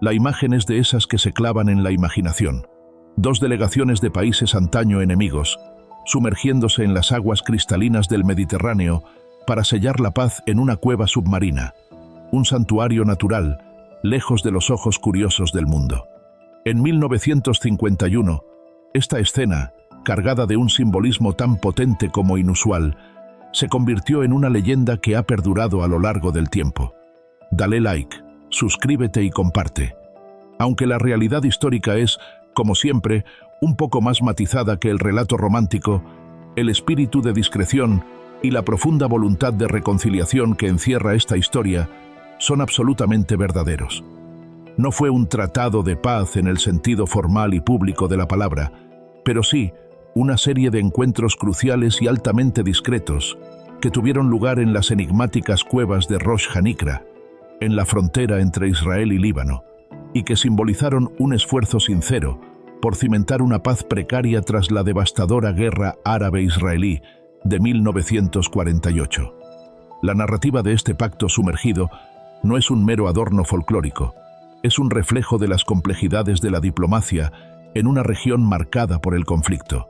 La imagen es de esas que se clavan en la imaginación. Dos delegaciones de países antaño enemigos, sumergiéndose en las aguas cristalinas del Mediterráneo para sellar la paz en una cueva submarina, un santuario natural, lejos de los ojos curiosos del mundo. En 1951, esta escena, cargada de un simbolismo tan potente como inusual, se convirtió en una leyenda que ha perdurado a lo largo del tiempo. Dale like, suscríbete y comparte. Aunque la realidad histórica es, como siempre, un poco más matizada que el relato romántico, el espíritu de discreción y la profunda voluntad de reconciliación que encierra esta historia son absolutamente verdaderos. No fue un tratado de paz en el sentido formal y público de la palabra, pero sí una serie de encuentros cruciales y altamente discretos que tuvieron lugar en las enigmáticas cuevas de Rosh Hanikra, en la frontera entre Israel y Líbano, y que simbolizaron un esfuerzo sincero por cimentar una paz precaria tras la devastadora guerra árabe-israelí de 1948. La narrativa de este pacto sumergido no es un mero adorno folclórico, es un reflejo de las complejidades de la diplomacia en una región marcada por el conflicto.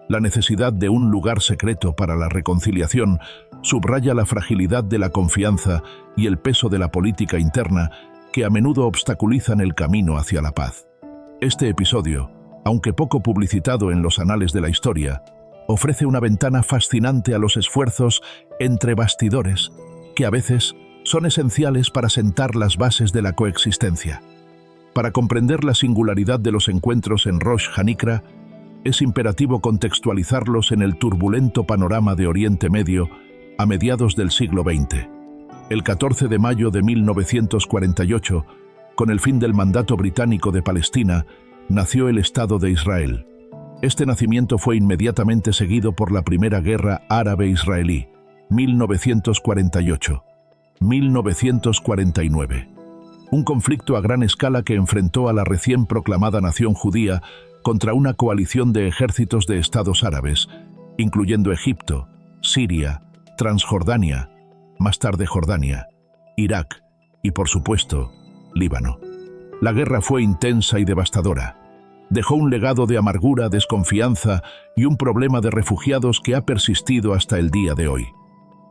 La necesidad de un lugar secreto para la reconciliación subraya la fragilidad de la confianza y el peso de la política interna que a menudo obstaculizan el camino hacia la paz. Este episodio, aunque poco publicitado en los anales de la historia, ofrece una ventana fascinante a los esfuerzos entre bastidores, que a veces son esenciales para sentar las bases de la coexistencia. Para comprender la singularidad de los encuentros en Rosh Hanikra, es imperativo contextualizarlos en el turbulento panorama de Oriente Medio a mediados del siglo XX. El 14 de mayo de 1948, con el fin del mandato británico de Palestina, nació el Estado de Israel. Este nacimiento fue inmediatamente seguido por la Primera Guerra Árabe-Israelí, 1948-1949. Un conflicto a gran escala que enfrentó a la recién proclamada nación judía contra una coalición de ejércitos de estados árabes, incluyendo Egipto, Siria, Transjordania, más tarde Jordania, Irak y, por supuesto, Líbano. La guerra fue intensa y devastadora. Dejó un legado de amargura, desconfianza y un problema de refugiados que ha persistido hasta el día de hoy.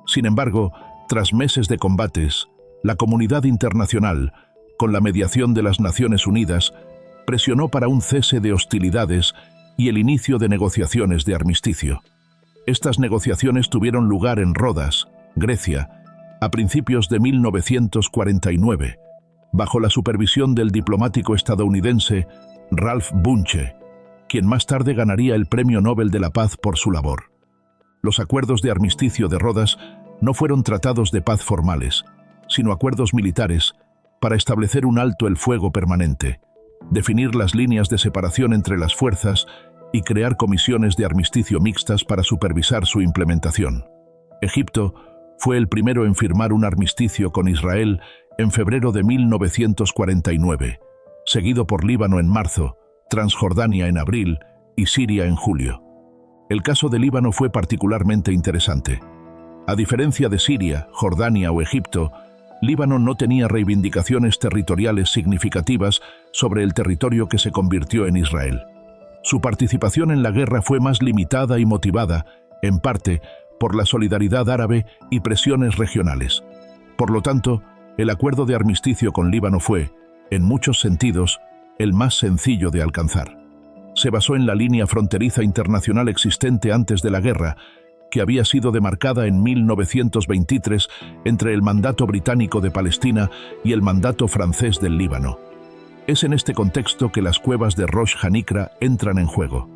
Sin embargo, tras meses de combates, la comunidad internacional, con la mediación de las Naciones Unidas, presionó para un cese de hostilidades y el inicio de negociaciones de armisticio. Estas negociaciones tuvieron lugar en Rodas, Grecia, a principios de 1949, bajo la supervisión del diplomático estadounidense Ralph Bunche, quien más tarde ganaría el Premio Nobel de la Paz por su labor. Los acuerdos de armisticio de Rodas no fueron tratados de paz formales, sino acuerdos militares para establecer un alto el fuego permanente, definir las líneas de separación entre las fuerzas y crear comisiones de armisticio mixtas para supervisar su implementación. Egipto fue el primero en firmar un armisticio con Israel en febrero de 1949, seguido por Líbano en marzo, Transjordania en abril y Siria en julio. El caso de Líbano fue particularmente interesante. A diferencia de Siria, Jordania o Egipto, Líbano no tenía reivindicaciones territoriales significativas sobre el territorio que se convirtió en Israel. Su participación en la guerra fue más limitada y motivada, en parte, por la solidaridad árabe y presiones regionales. Por lo tanto, el acuerdo de armisticio con Líbano fue, en muchos sentidos, el más sencillo de alcanzar. Se basó en la línea fronteriza internacional existente antes de la guerra, que había sido demarcada en 1923 entre el mandato británico de Palestina y el mandato francés del Líbano. Es en este contexto que las cuevas de Rosh Hanikra entran en juego.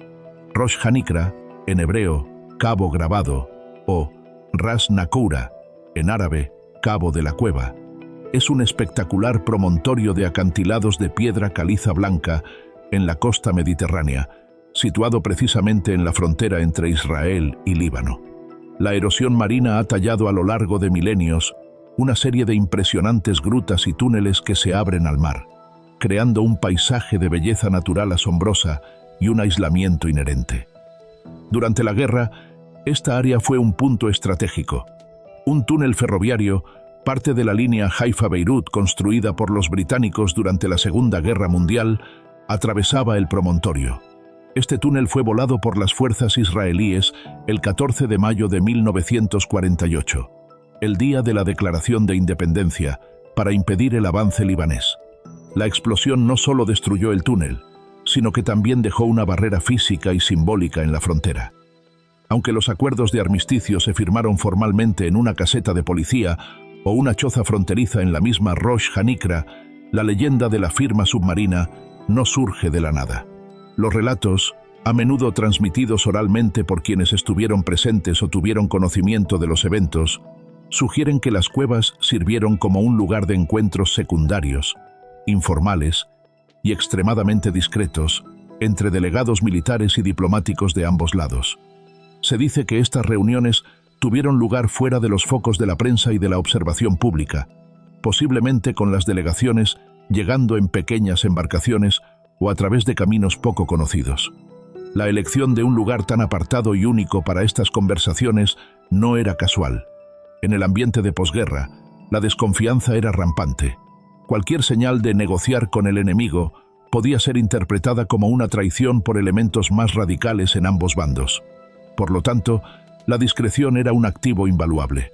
Rosh Hanikra, en hebreo, cabo grabado, o Ras Nakura, en árabe, cabo de la cueva, es un espectacular promontorio de acantilados de piedra caliza blanca en la costa mediterránea, situado precisamente en la frontera entre Israel y Líbano. La erosión marina ha tallado a lo largo de milenios una serie de impresionantes grutas y túneles que se abren al mar, creando un paisaje de belleza natural asombrosa y un aislamiento inherente. Durante la guerra, esta área fue un punto estratégico. Un túnel ferroviario Parte de la línea Haifa-Beirut, construida por los británicos durante la Segunda Guerra Mundial, atravesaba el promontorio. Este túnel fue volado por las fuerzas israelíes el 14 de mayo de 1948, el día de la declaración de independencia, para impedir el avance libanés. La explosión no solo destruyó el túnel, sino que también dejó una barrera física y simbólica en la frontera. Aunque los acuerdos de armisticio se firmaron formalmente en una caseta de policía o una choza fronteriza en la misma Rosh Hanikra, la leyenda de la firma submarina no surge de la nada. Los relatos, a menudo transmitidos oralmente por quienes estuvieron presentes o tuvieron conocimiento de los eventos, sugieren que las cuevas sirvieron como un lugar de encuentros secundarios, informales y extremadamente discretos entre delegados militares y diplomáticos de ambos lados. Se dice que estas reuniones tuvieron lugar fuera de los focos de la prensa y de la observación pública, posiblemente con las delegaciones llegando en pequeñas embarcaciones o a través de caminos poco conocidos. La elección de un lugar tan apartado y único para estas conversaciones no era casual. En el ambiente de posguerra, la desconfianza era rampante. Cualquier señal de negociar con el enemigo podía ser interpretada como una traición por elementos más radicales en ambos bandos. Por lo tanto, la discreción era un activo invaluable.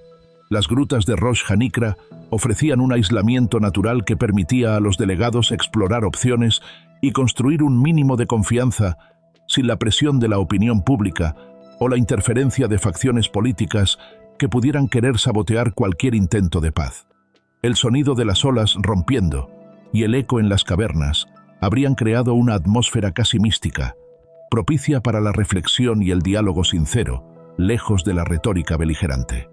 Las grutas de Rosh Hanikra ofrecían un aislamiento natural que permitía a los delegados explorar opciones y construir un mínimo de confianza sin la presión de la opinión pública o la interferencia de facciones políticas que pudieran querer sabotear cualquier intento de paz. El sonido de las olas rompiendo y el eco en las cavernas habrían creado una atmósfera casi mística, propicia para la reflexión y el diálogo sincero, lejos de la retórica beligerante.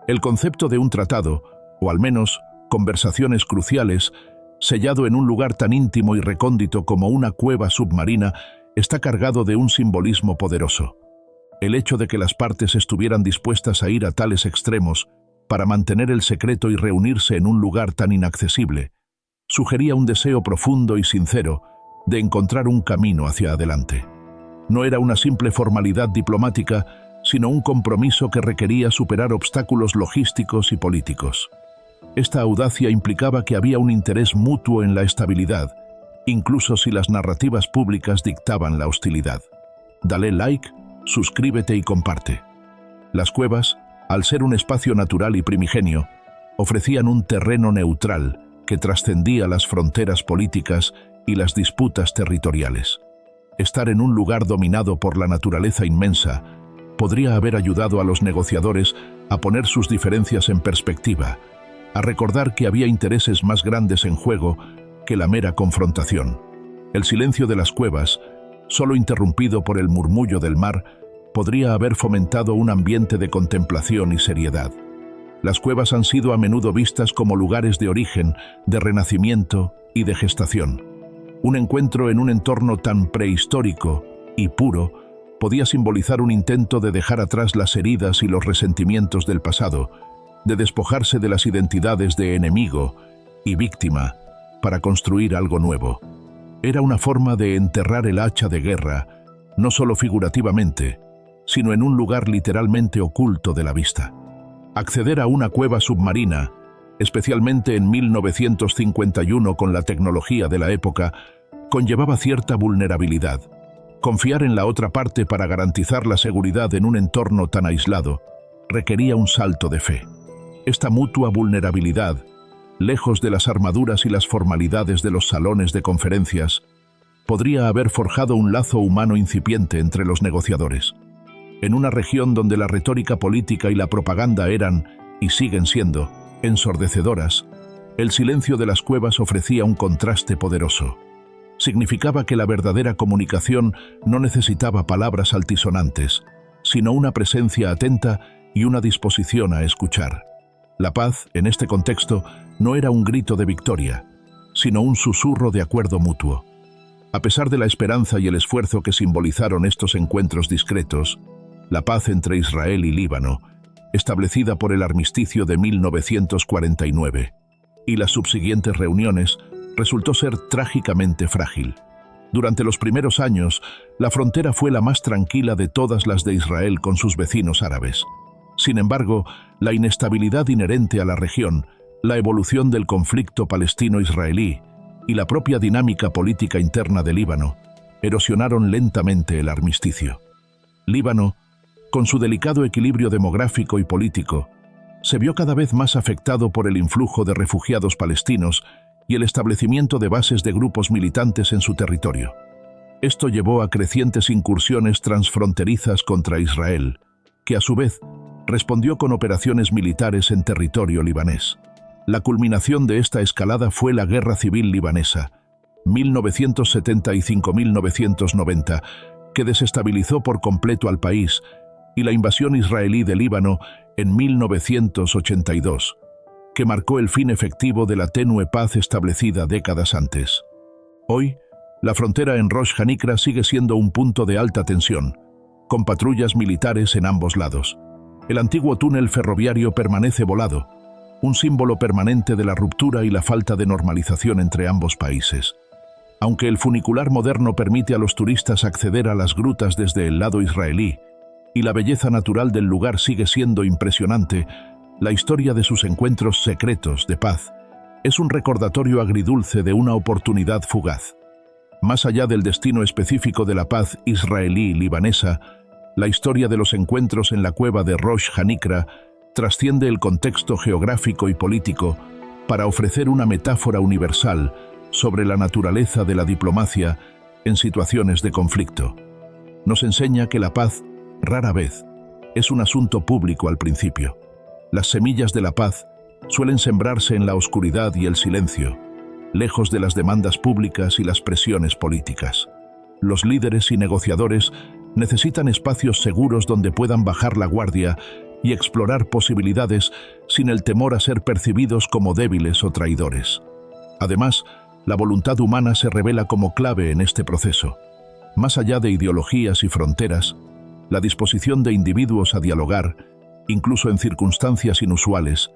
El concepto de un tratado, o al menos conversaciones cruciales, sellado en un lugar tan íntimo y recóndito como una cueva submarina, está cargado de un simbolismo poderoso. El hecho de que las partes estuvieran dispuestas a ir a tales extremos para mantener el secreto y reunirse en un lugar tan inaccesible, sugería un deseo profundo y sincero de encontrar un camino hacia adelante. No era una simple formalidad diplomática, sino un compromiso que requería superar obstáculos logísticos y políticos. Esta audacia implicaba que había un interés mutuo en la estabilidad, incluso si las narrativas públicas dictaban la hostilidad. Dale like, suscríbete y comparte. Las cuevas, al ser un espacio natural y primigenio, ofrecían un terreno neutral que trascendía las fronteras políticas y las disputas territoriales. Estar en un lugar dominado por la naturaleza inmensa podría haber ayudado a los negociadores a poner sus diferencias en perspectiva, a recordar que había intereses más grandes en juego que la mera confrontación. El silencio de las cuevas, solo interrumpido por el murmullo del mar, podría haber fomentado un ambiente de contemplación y seriedad. Las cuevas han sido a menudo vistas como lugares de origen, de renacimiento y de gestación. Un encuentro en un entorno tan prehistórico y puro podía simbolizar un intento de dejar atrás las heridas y los resentimientos del pasado, de despojarse de las identidades de enemigo y víctima para construir algo nuevo. Era una forma de enterrar el hacha de guerra, no solo figurativamente, sino en un lugar literalmente oculto de la vista. Acceder a una cueva submarina, especialmente en 1951 con la tecnología de la época, conllevaba cierta vulnerabilidad. Confiar en la otra parte para garantizar la seguridad en un entorno tan aislado requería un salto de fe. Esta mutua vulnerabilidad, lejos de las armaduras y las formalidades de los salones de conferencias, podría haber forjado un lazo humano incipiente entre los negociadores. En una región donde la retórica política y la propaganda eran, y siguen siendo, ensordecedoras, el silencio de las cuevas ofrecía un contraste poderoso. Significaba que la verdadera comunicación no necesitaba palabras altisonantes, sino una presencia atenta y una disposición a escuchar. La paz, en este contexto, no era un grito de victoria, sino un susurro de acuerdo mutuo. A pesar de la esperanza y el esfuerzo que simbolizaron estos encuentros discretos, la paz entre Israel y Líbano, establecida por el armisticio de 1949, y las subsiguientes reuniones, resultó ser trágicamente frágil. Durante los primeros años, la frontera fue la más tranquila de todas las de Israel con sus vecinos árabes. Sin embargo, la inestabilidad inherente a la región, la evolución del conflicto palestino-israelí y la propia dinámica política interna de Líbano erosionaron lentamente el armisticio. Líbano, con su delicado equilibrio demográfico y político, se vio cada vez más afectado por el influjo de refugiados palestinos y el establecimiento de bases de grupos militantes en su territorio. Esto llevó a crecientes incursiones transfronterizas contra Israel, que a su vez respondió con operaciones militares en territorio libanés. La culminación de esta escalada fue la Guerra Civil Libanesa, 1975-1990, que desestabilizó por completo al país, y la invasión israelí de Líbano en 1982, que marcó el fin efectivo de la tenue paz establecida décadas antes. Hoy, la frontera en Rosh Hanikra sigue siendo un punto de alta tensión, con patrullas militares en ambos lados. El antiguo túnel ferroviario permanece volado, un símbolo permanente de la ruptura y la falta de normalización entre ambos países. Aunque el funicular moderno permite a los turistas acceder a las grutas desde el lado israelí, y la belleza natural del lugar sigue siendo impresionante, la historia de sus encuentros secretos de paz es un recordatorio agridulce de una oportunidad fugaz. Más allá del destino específico de la paz israelí-libanesa, la historia de los encuentros en la cueva de Rosh Hanikra trasciende el contexto geográfico y político para ofrecer una metáfora universal sobre la naturaleza de la diplomacia en situaciones de conflicto. Nos enseña que la paz, rara vez, es un asunto público al principio. Las semillas de la paz suelen sembrarse en la oscuridad y el silencio, lejos de las demandas públicas y las presiones políticas. Los líderes y negociadores necesitan espacios seguros donde puedan bajar la guardia y explorar posibilidades sin el temor a ser percibidos como débiles o traidores. Además, la voluntad humana se revela como clave en este proceso. Más allá de ideologías y fronteras, la disposición de individuos a dialogar, incluso en circunstancias inusuales,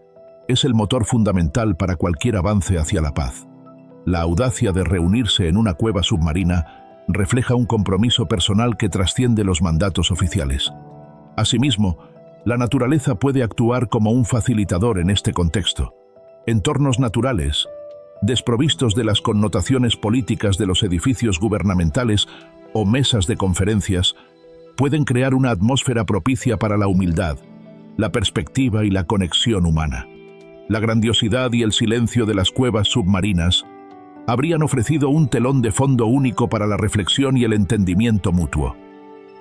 es el motor fundamental para cualquier avance hacia la paz. La audacia de reunirse en una cueva submarina refleja un compromiso personal que trasciende los mandatos oficiales. Asimismo, la naturaleza puede actuar como un facilitador en este contexto. Entornos naturales, desprovistos de las connotaciones políticas de los edificios gubernamentales o mesas de conferencias, pueden crear una atmósfera propicia para la humildad, la perspectiva y la conexión humana. La grandiosidad y el silencio de las cuevas submarinas habrían ofrecido un telón de fondo único para la reflexión y el entendimiento mutuo.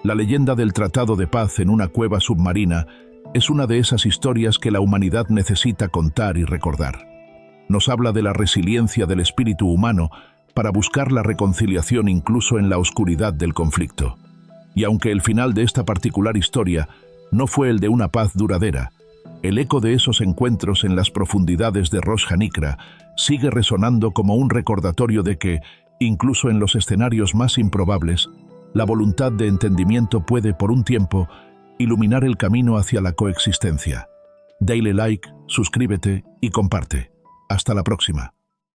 La leyenda del Tratado de Paz en una cueva submarina es una de esas historias que la humanidad necesita contar y recordar. Nos habla de la resiliencia del espíritu humano para buscar la reconciliación incluso en la oscuridad del conflicto. Y aunque el final de esta particular historia no fue el de una paz duradera, el eco de esos encuentros en las profundidades de Rosh Hanikra sigue resonando como un recordatorio de que, incluso en los escenarios más improbables, la voluntad de entendimiento puede, por un tiempo, iluminar el camino hacia la coexistencia. Dale like, suscríbete y comparte. Hasta la próxima.